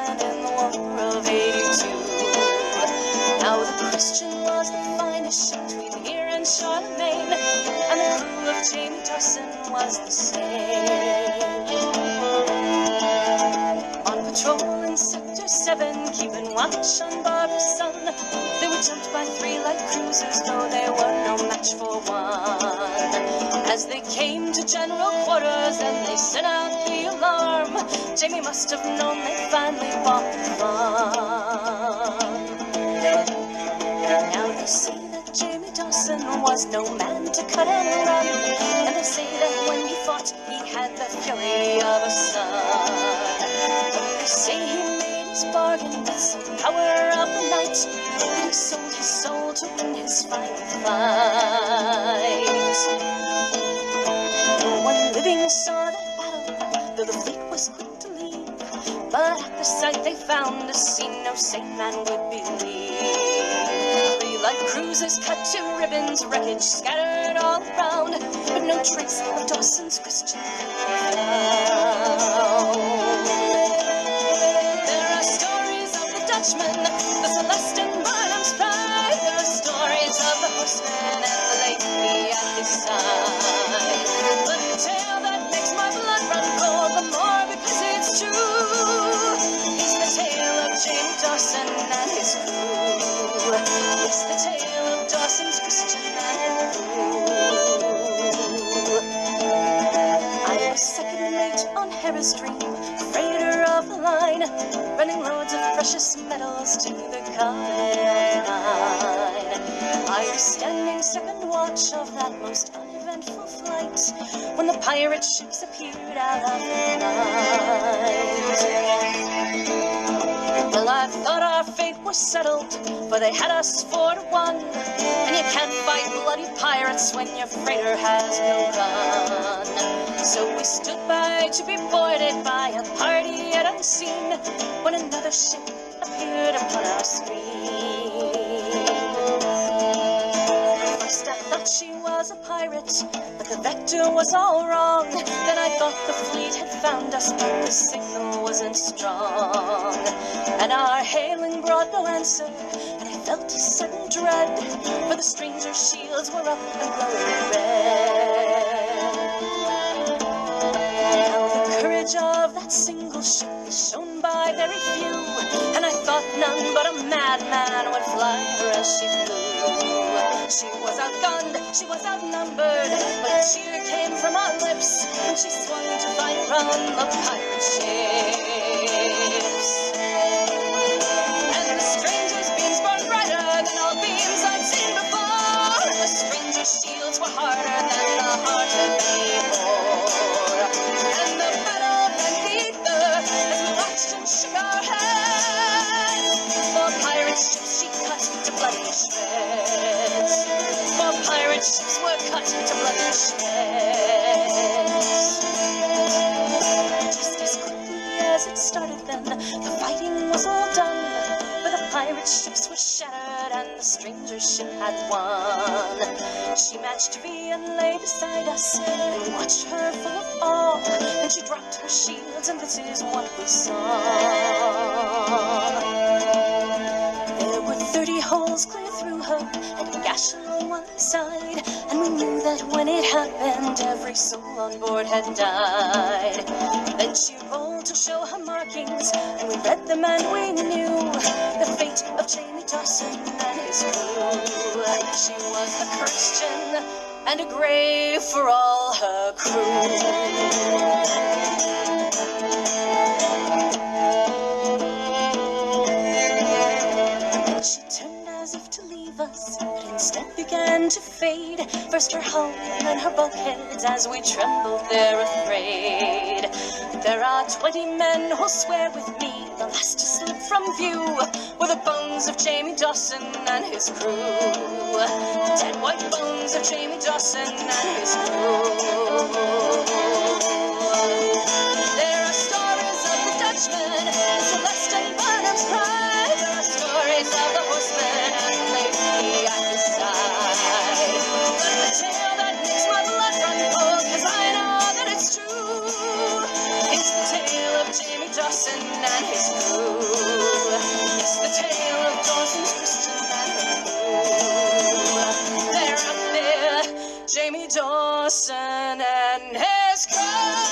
Ireland in the War of '82. Now the Christian was the finest ship between here and Charlemagne, and the crew of Jamie Dawson was the same. On patrol in Sector 7, keeping watch on Barbara's Sun, they were jumped by 3 light cruisers, though they were no match for one. As they came to general quarters and they sent out the alarm, Jamie must have known they'd finally bought the farm. Now they say that Jamie Dawson was no man to cut and run, and they say that when he fought he had the fury of a sun. They say he made his bargain with some power of the night, and he sold his soul to win his final fight. No one living saw that battle, though the fleet was quick to leave, but at the sight they found a scene no sane man would believe. 3 light cruisers cut to ribbons, wreckage scattered all around, but no trace of Dawson's Christian could be found. There are stories of the Dutchman, the Celeste and Barnum's pride. There are stories of the horseman and the lady at his side. But the tale that makes my blood run cold the more because it's true is the tale of Jamie Dawson and his crew. It's the tale of Dawson's Christian and crew. I was second mate on Harris Dream, freighter of the line, running loads of precious metals to the Colonial Line. I was standing second watch of that most uneventful flight when the pirate ships appeared out of the night. Well, I thought our fate was settled, for they had us 4 to 1, and you can't fight bloody pirates when your freighter has no gun. So we stood by to be boarded by a party yet unseen when another ship appeared upon our screen. First I thought she was a pirate, but the vector was all wrong. Then I thought the fleet had found us, but the signal wasn't strong. And our hailing brought no answer, and I felt a sudden dread, for the stranger's shields were up and glowing red. Now the courage of that single ship is shown by very few, and I thought none but a madman would fly her as she flew. She was outgunned, she was outnumbered, but a cheer came from our lips when she swung to fire on the pirate ships. And the stranger's beams burned brighter than all beams I'd seen before. The stranger's shields were harder than the heart of any more. And the battle went deeper as we watched and shook our heads. For pirate ships she cut to bloody shreds. For pirate ships were cut to bloody shreds. Just as quickly as it started then, the fighting was all done, for the pirate ships were shattered and the stranger ship had won. She matched V and lay beside us, and we watched her full of awe. Then she dropped her shields, and this is what we saw. There were 30 holes clear through her, and a gash on one side, and we knew that when it happened, every soul on board had died. Then she rolled to show her markings, and we read them and we knew the fate of Jamie Dawson and his crew. She was a Christian and a grave for all her crew. She turned as if to leave us, but instead began to fade. First her hull and then her bulkheads, as we trembled there afraid. There are 20 men who'll swear with me the last to slip from view were the bones of Jamie Dawson and his crew. Dead white bones of Jamie Dawson and his crew. There are stories of the Dutchman, the Celeste and Barnum's pride. There are stories of the horseman and the lady at his side. But the tale that makes my blood run cold, 'cause I know that it's true, is the tale of Jamie Dawson and his crew. Jimmy Dawson and his crowd.